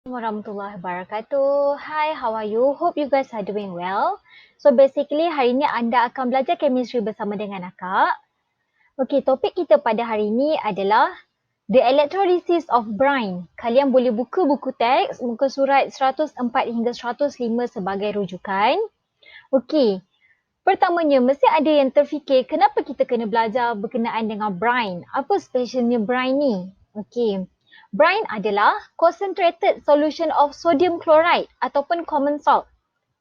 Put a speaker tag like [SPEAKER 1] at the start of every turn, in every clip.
[SPEAKER 1] Warahmatullahi wabarakatuh. Hi, how are you? Hope you guys are doing well. So basically hari ini anda akan belajar chemistry bersama dengan akak. Okey, topik kita pada hari ini adalah the electrolysis of brine. Kalian boleh buka buku teks muka surat 104 hingga 105 sebagai rujukan. Okey. Pertamanya mesti ada yang terfikir kenapa kita kena belajar berkenaan dengan brine. Apa specialnya brine ni? Okey. Brine adalah concentrated solution of sodium chloride ataupun common salt.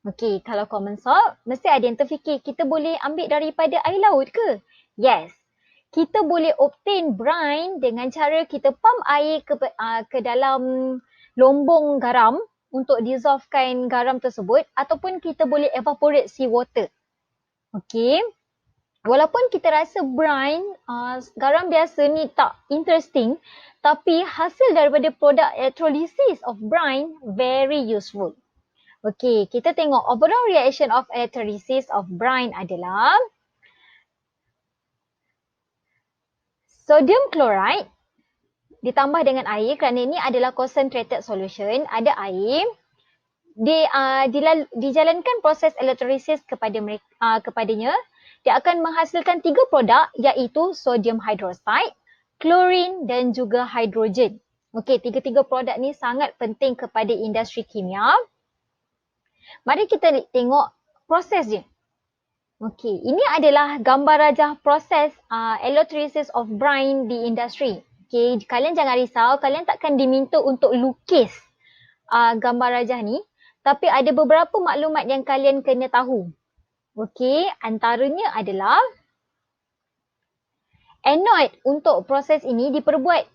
[SPEAKER 1] Okey, kalau common salt, mesti ada yang terfikir kita boleh ambil daripada air laut ke? Yes. Kita boleh obtain brine dengan cara kita pump air ke dalam lombong garam untuk dissolvekan garam tersebut ataupun kita boleh evaporate seawater. Okey. Walaupun kita rasa brine, garam biasa ni tak interesting, tapi hasil daripada produk electrolysis of brine very useful. Okey, kita tengok overall reaction of electrolysis of brine adalah sodium chloride ditambah dengan air kerana ini adalah concentrated solution, ada air. Dijalankan proses electrolysis kepadanya, dia akan menghasilkan 3 produk iaitu sodium hydroxide, klorin dan juga hidrogen. Okey, tiga-tiga produk ni sangat penting kepada industri kimia. Mari kita tengok proses dia. Okey, ini adalah gambar rajah proses electrolysis of brine di industri. Okey, kalian jangan risau, kalian takkan diminta untuk lukis gambar rajah ni. Tapi ada beberapa maklumat yang kalian kena tahu. Okey, antaranya adalah anode untuk proses ini diperbuat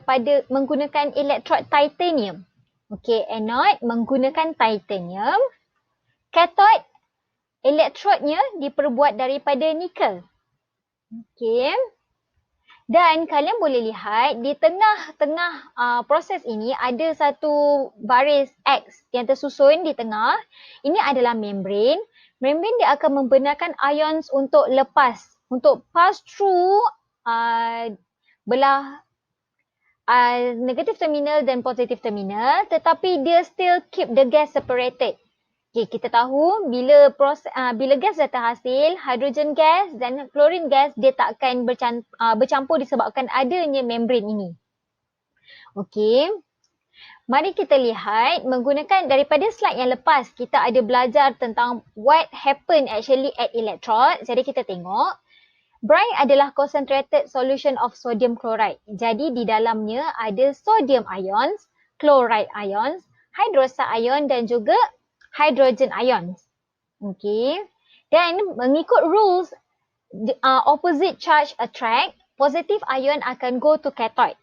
[SPEAKER 1] pada menggunakan elektrod titanium. Okey, anode menggunakan titanium. Cathode elektrodnya diperbuat daripada nikel. Okey. Dan kalian boleh lihat di tengah-tengah proses ini ada satu baris X yang tersusun di tengah. Ini adalah membran. Membran dia akan membenarkan ions untuk lepas, untuk pass through belah negative terminal dan positive terminal, tetapi dia still keep the gas separated. Okay, kita tahu bila gas dah terhasil, hydrogen gas dan chlorine gas dia tak akan bercampur disebabkan adanya membran ini. Okey. Mari kita lihat menggunakan daripada slide yang lepas kita ada belajar tentang what happen actually at electrode. Jadi kita tengok brine adalah concentrated solution of sodium chloride. Jadi di dalamnya ada sodium ions, chloride ions, hydroxide ion dan juga hydrogen ions. Okay. Dan mengikut rules, opposite charge attract, positive ion akan go to cathode.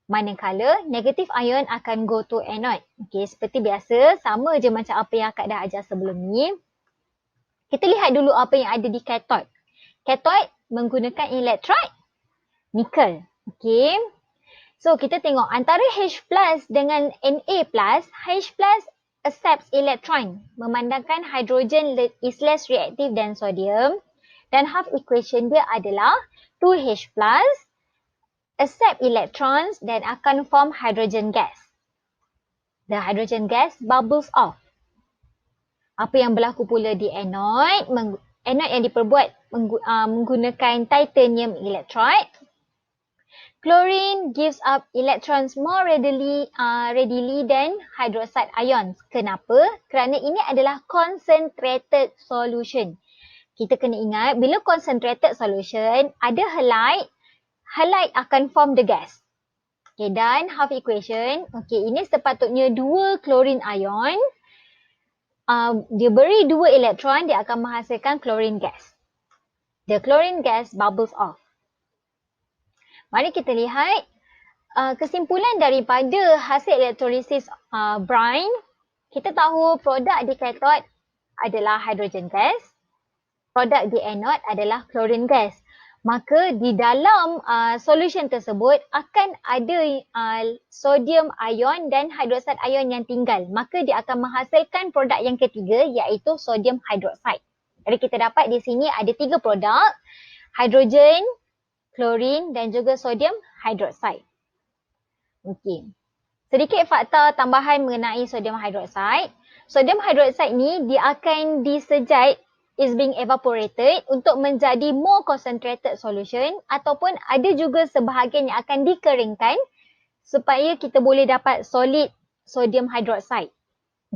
[SPEAKER 1] Manakala negative ion akan go to anode. Okay, seperti biasa, sama je macam apa yang akak dah ajar sebelum ni. Kita lihat dulu apa yang ada di cathode. Cathode menggunakan elektrod nikel. Okay. So, kita tengok antara H plus dengan Na plus, H plus accepts electron, memandangkan hydrogen is less reactive than sodium, dan half equation dia adalah 2H plus accept electrons dan akan form hydrogen gas. The hydrogen gas bubbles off. Apa yang berlaku pula di anode? Anode yang diperbuat menggunakan titanium electrode. Chlorine gives up electrons more readily than hydroxide ions. Kenapa? Kerana ini adalah concentrated solution. Kita kena ingat bila concentrated solution ada halide, halide akan form the gas. Okay, dan half equation. Okay, ini sepatutnya 2 chlorine ion. Dia beri 2 elektron, dia akan menghasilkan chlorine gas. The chlorine gas bubbles off. Mari kita lihat kesimpulan daripada hasil electrolysis brine. Kita tahu produk di cathode adalah hydrogen gas. Produk di anode adalah chlorine gas. Maka di dalam solution tersebut akan ada sodium ion dan hydroxide ion yang tinggal. Maka dia akan menghasilkan produk yang ketiga iaitu sodium hydroxide. Jadi kita dapat di sini ada 3 produk. Hydrogen, klorin dan juga sodium hydroxide. Okey. Sedikit fakta tambahan mengenai sodium hydroxide. Sodium hydroxide ni dia akan disejat, is being evaporated untuk menjadi more concentrated solution, ataupun ada juga sebahagian yang akan dikeringkan supaya kita boleh dapat solid sodium hydroxide.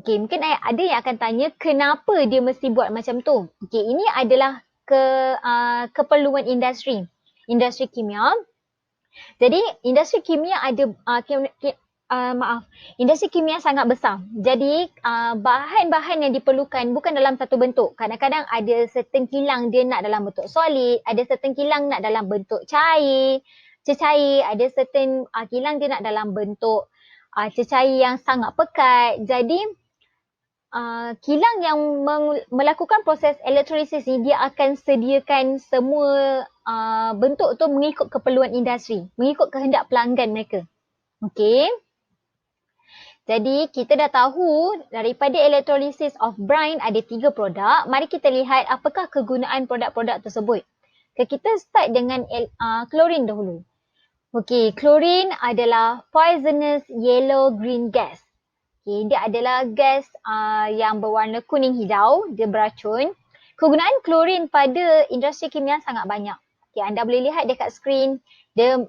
[SPEAKER 1] Okey, mungkin ada yang akan tanya kenapa dia mesti buat macam tu. Okey, ini adalah keperluan industri kimia. Jadi industri kimia ada industri kimia sangat besar. Jadi bahan-bahan yang diperlukan bukan dalam satu bentuk. Kadang-kadang ada certain kilang dia nak dalam bentuk solid, ada certain kilang nak dalam bentuk cecair, ada certain kilang dia nak dalam bentuk cecair yang sangat pekat. Jadi kilang yang melakukan proses elektrolisis ni dia akan sediakan semua bentuk tu mengikut keperluan industri, mengikut kehendak pelanggan mereka. Okey. Jadi kita dah tahu daripada electrolysis of brine ada 3 produk. Mari kita lihat apakah kegunaan produk-produk tersebut. Okay, kita start dengan klorin dahulu. Okey, klorin adalah poisonous yellow-green gas. Okay, dia adalah gas yang berwarna kuning hijau, dia beracun. Kegunaan klorin pada industri kimia sangat banyak. Okay, anda boleh lihat dekat skrin, dia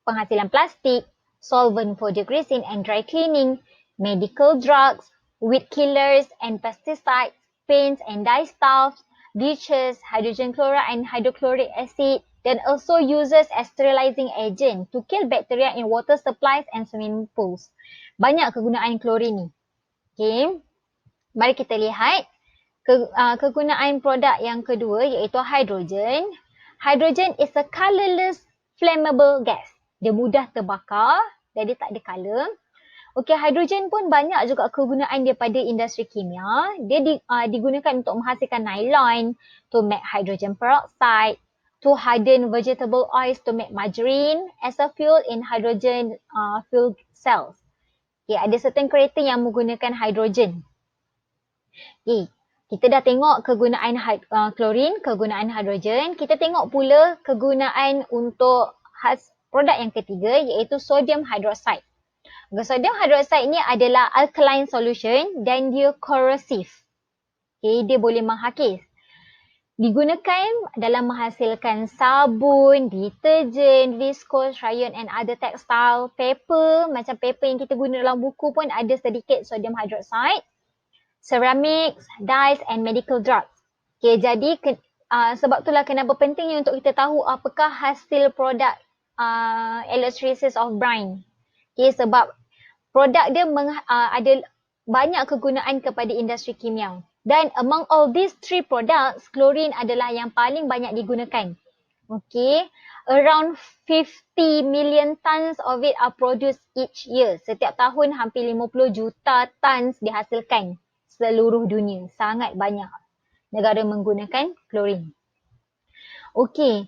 [SPEAKER 1] penghasilan plastik, solvent for degreasing and dry cleaning, medical drugs, weed killers and pesticides, paints and dye stuffs, bleaches, hydrogen chloride and hydrochloric acid, then also uses as sterilizing agent to kill bacteria in water supplies and swimming pools. Banyak kegunaan klorin ni. Okay. Mari kita lihat kegunaan produk yang kedua iaitu hydrogen. Hydrogen is a colourless flammable gas. Dia mudah terbakar dan dia tak ada colour. Okay, hydrogen pun banyak juga kegunaan dia pada industri kimia. Dia digunakan untuk menghasilkan nylon, to make hydrogen peroxide, to harden vegetable oils to make margarine as a fuel in hydrogen fuel cells. Okay, ada certain kereta yang menggunakan hidrogen. Okay, kita dah tengok kegunaan klorin, kegunaan hidrogen. Kita tengok pula kegunaan untuk produk yang ketiga iaitu sodium hydroxide. Sodium hydroxide ni adalah alkaline solution dan dia corrosive. Okay, dia boleh menghakis. Digunakan dalam menghasilkan sabun, deterjen, viscose, rayon and other textile, paper, macam paper yang kita guna dalam buku pun ada sedikit sodium hydroxide, ceramics, dyes and medical drugs. Okay, jadi sebab itulah kenapa pentingnya untuk kita tahu apakah hasil produk electrolysis of brine. Okay, sebab produk dia ada banyak kegunaan kepada industri kimia. Dan among all these 3 products, klorin adalah yang paling banyak digunakan. Okay, around 50 million tons of it are produced each year. Setiap tahun hampir 50 juta tons dihasilkan seluruh dunia. Sangat banyak negara menggunakan klorin. Okay,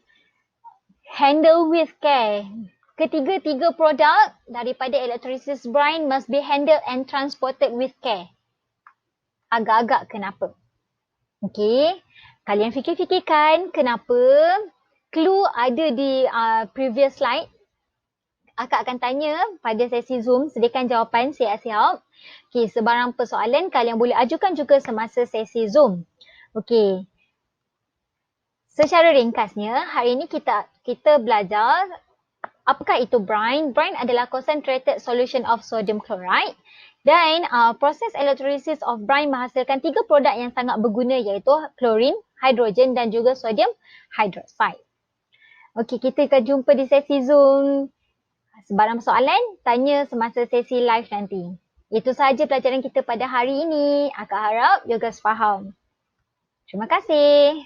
[SPEAKER 1] handle with care. Ketiga-tiga produk daripada electrolysis brine must be handled and transported with care. Agak-agak kenapa? Okey, kalian fikir-fikirkan kenapa clue ada di previous slide. Akak akan tanya pada sesi Zoom, sediakan jawapan siap-siap. Okey, sebarang persoalan kalian boleh ajukan juga semasa sesi Zoom. Okey. Secara ringkasnya, hari ini kita belajar apakah itu brine. Brine adalah concentrated solution of sodium chloride. Dan proses electrolysis of brine menghasilkan 3 produk yang sangat berguna iaitu klorin, hidrogen dan juga sodium hydroxide. Okey, kita akan jumpa di sesi Zoom. Sebarang soalan, tanya semasa sesi live nanti. Itu sahaja pelajaran kita pada hari ini. Akak harap you guys faham. Terima kasih.